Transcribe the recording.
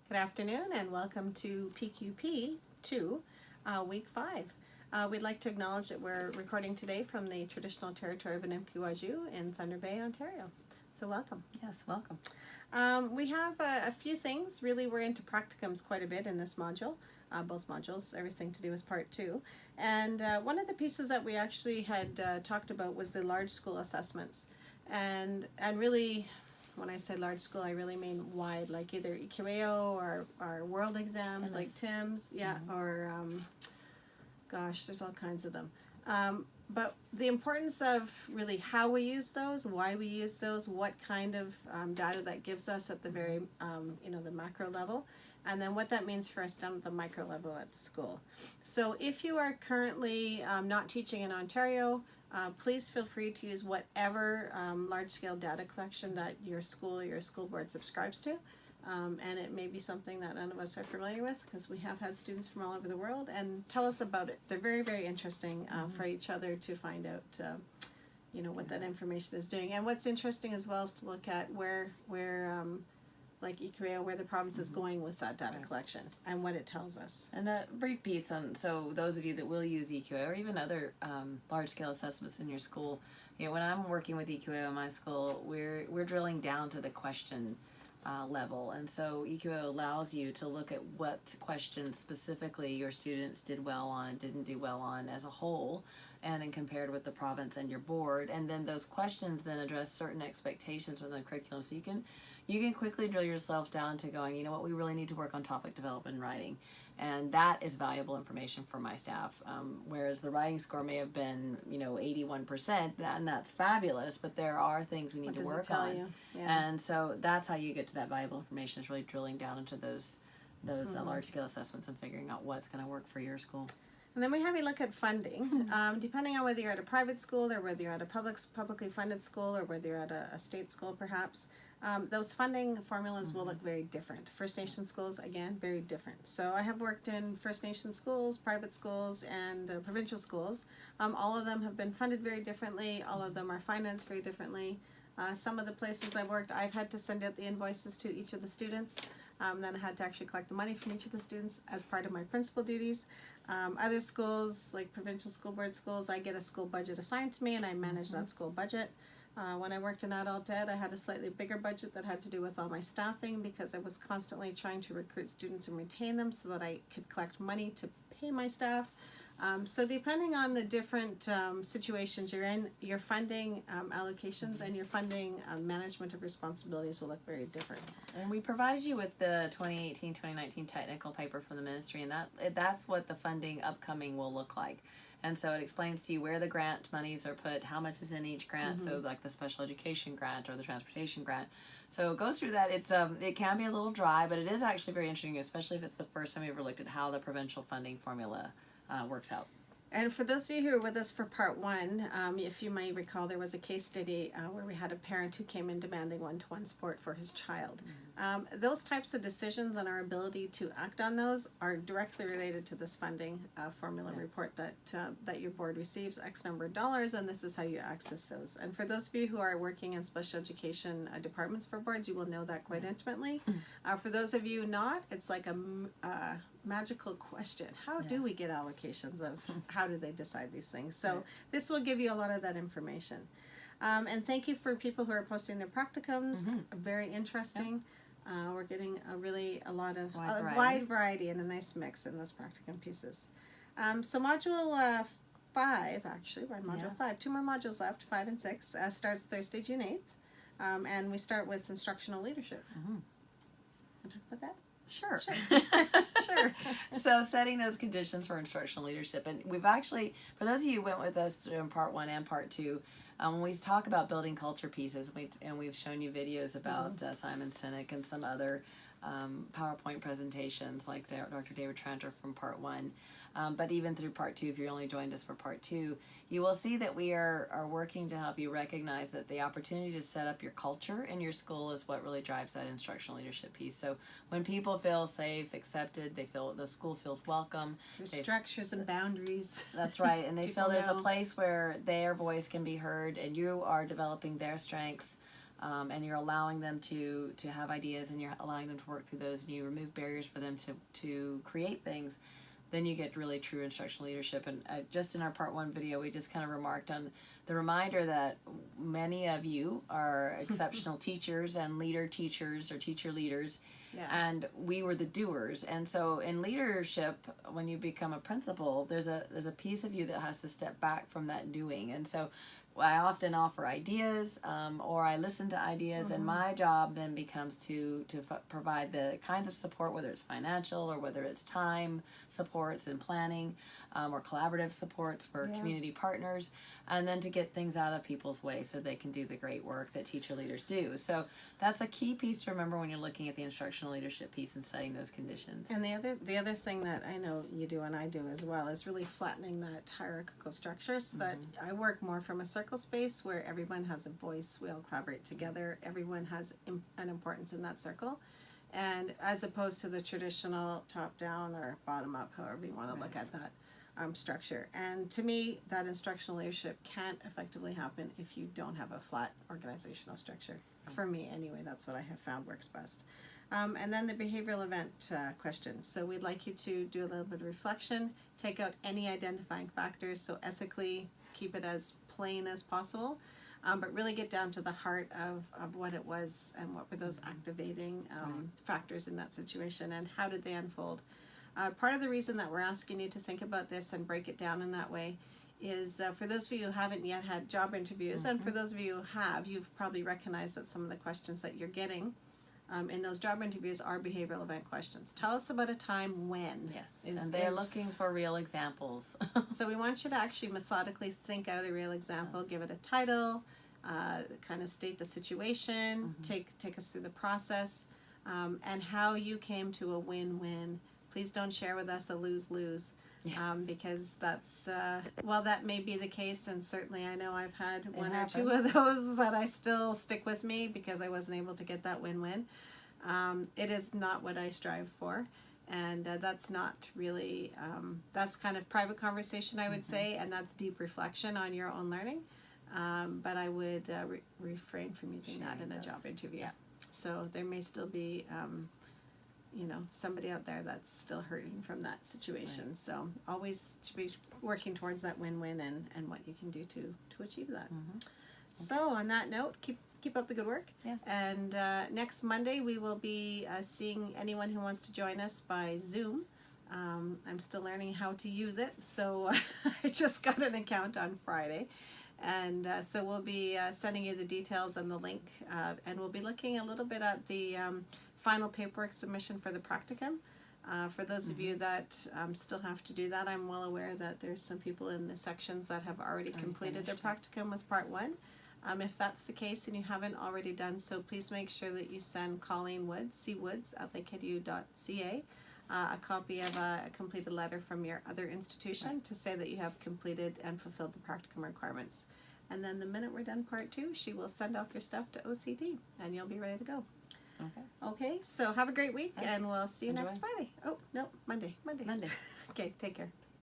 Good afternoon and welcome to PQP2, Week 5. We'd like to acknowledge that we're recording today from the traditional territory of Ninkewaju in Thunder Bay, Ontario. So welcome. Yes, welcome. We have a few things. Really, we're into practicums quite a bit in this module. Both modules, everything to do with part 2. And one of the pieces that we actually had talked about was the large school assessments. And really, when I say large school, I really mean wide, like either EQAO or world exams, like TIMS, or gosh, there's all kinds of them. But the importance of really how we use those, why we use those, what kind of data that gives us at the very, the macro level, and then what that means for us down at the micro level at the school. So if you are currently not teaching in Ontario, please feel free to use whatever large-scale data collection that your school or your school board subscribes to. And it may be something that none of us are familiar with because we have had students from all over the world, and tell us about it. They're very, very interesting for each other to find out, what that information is doing. And what's interesting as well is to look at where like EQAO, where the province is going with that data collection and what it tells us. And a brief piece on, so those of you that will use EQAO or even other large-scale assessments in your school, when I'm working with EQAO in my school, we're drilling down to the question level, and so EQAO allows you to look at what questions specifically your students did well on and didn't do well on as a whole, and then compared with the province and your board, and then those questions then address certain expectations within the curriculum, so you can quickly drill yourself down to going, we really need to work on topic development and writing. And that is valuable information for my staff. Whereas the writing score may have been, 81%, and that's fabulous, but there are things we need to work on. Yeah. And so that's how you get to that valuable information, is really drilling down into those large-scale assessments and figuring out what's going to work for your school. And then we have a look at funding. Depending on whether you're at a private school or whether you're at a publicly funded school or whether you're at a state school perhaps, those funding formulas will look very different. First Nation schools, again, very different. So I have worked in First Nation schools, private schools, and provincial schools. All of them have been funded very differently. All of them are financed very differently. Some of the places I've worked, I've had to send out the invoices to each of the students. Then I had to actually collect the money from each of the students as part of my principal duties. Other schools, like provincial school board schools, I get a school budget assigned to me and I manage that school budget. When I worked in adult ed, I had a slightly bigger budget that had to do with all my staffing because I was constantly trying to recruit students and retain them so that I could collect money to pay my staff. So depending on the different situations you're in, your funding allocations and your funding management of responsibilities will look very different. And we provided you with the 2018-2019 technical paper from the ministry, and that's what the funding upcoming will look like. And so it explains to you where the grant monies are put, how much is in each grant, so like the special education grant or the transportation grant. So it goes through that. It can be a little dry, but it is actually very interesting, especially if it's the first time you ever looked at how the provincial funding formula works out. And for those of you who are with us for part 1, if you might recall, there was a case study where we had a parent who came in demanding one-to-one support for his child. Those types of decisions and our ability to act on those are directly related to this funding formula report that your board receives, X number of dollars, and this is how you access those. And for those of you who are working in special education departments for boards, you will know that quite intimately. For those of you not, it's like a magical question. How do we get allocations of how do they decide these things? So this will give you a lot of that information. And thank you for people who are posting their practicums. Very interesting. We're getting a wide variety and a nice mix in those practicum pieces. So module 5, actually, we're on module 5. 2 more modules left, 5 and 6, starts Thursday, June 8th. And we start with instructional leadership. Want to talk about that? Sure. Sure. So setting those conditions for instructional leadership. And we've actually, for those of you who went with us in part 1 and part 2, when we talk about building culture pieces, and we've shown you videos about Simon Sinek and some other PowerPoint presentations like Dr. David Tranter from part 1. But even through part 2, if you only joined us for part 2, you will see that we are working to help you recognize that the opportunity to set up your culture in your school is what really drives that instructional leadership piece. So when people feel safe, accepted, they feel the school feels welcome. There's structures and boundaries. That's right, and they feel there's a place where their voice can be heard and you are developing their strengths. and you're allowing them to have ideas, and you're allowing them to work through those, and you remove barriers for them to create things, then you get really true instructional leadership. And just in our part 1 video, we just kind of remarked on the reminder that many of you are exceptional teachers and leader teachers or teacher leaders, and we were the doers. And so in leadership, when you become a principal, there's a piece of you that has to step back from that doing. And so I often offer ideas, or I listen to ideas, and my job then becomes to provide the kinds of support, whether it's financial or whether it's time supports and planning, or collaborative supports for community partners, and then to get things out of people's way so they can do the great work that teacher leaders do. So that's a key piece to remember when you're looking at the instructional leadership piece and setting those conditions. And the other thing that I know you do and I do as well is really flattening that hierarchical structure, so that I work more from a circle space where everyone has a voice, we all collaborate together, everyone has an importance in that circle, and as opposed to the traditional top down or bottom up, however you want to look at that structure. And to me, that instructional leadership can't effectively happen if you don't have a flat organizational structure. For me anyway, that's what I have found works best. And then the behavioral event question. So we'd like you to do a little bit of reflection, take out any identifying factors, so ethically keep it as plain as possible, but really get down to the heart of what it was and what were those activating factors in that situation and how did they unfold. Part of the reason that we're asking you to think about this and break it down in that way is for those of you who haven't yet had job interviews, and for those of you who have, you've probably recognized that some of the questions that you're getting in those job interviews are behavioral event questions. Tell us about a time when. Yes, and they're looking for real examples. So we want you to actually methodically think out a real example, give it a title, kind of state the situation, take us through the process, and how you came to a win-win. Please don't share with us a lose-lose, because that's, well, that may be the case, and certainly I know I've had one or two of those that I still stick with me because I wasn't able to get that win-win. It is not what I strive for, and that's not really, that's kind of private conversation, I would say, and that's deep reflection on your own learning, but I would refrain from using that in a job interview. So there may still be somebody out there that's still hurting from that situation. So always to be working towards that win-win and what you can do to achieve that. So on that note, keep up the good work. And next Monday we will be seeing anyone who wants to join us by Zoom. I'm still learning how to use it, so I just got an account on Friday. And so we'll be sending you the details and the link, and we'll be looking a little bit at the final paperwork submission for the practicum. For those of you that still have to do that, I'm well aware that there's some people in the sections that have already completed their practicum with part 1. If that's the case and you haven't already done so, please make sure that you send Colleen Woods, cwoods@LakeheadU.ca, a copy of a completed letter from your other institution to say that you have completed and fulfilled the practicum requirements. And then the minute we're done part 2, she will send off your stuff to OCT and you'll be ready to go. Okay, so have a great week and we'll see you next Friday. Oh, no, Monday. Okay, take care.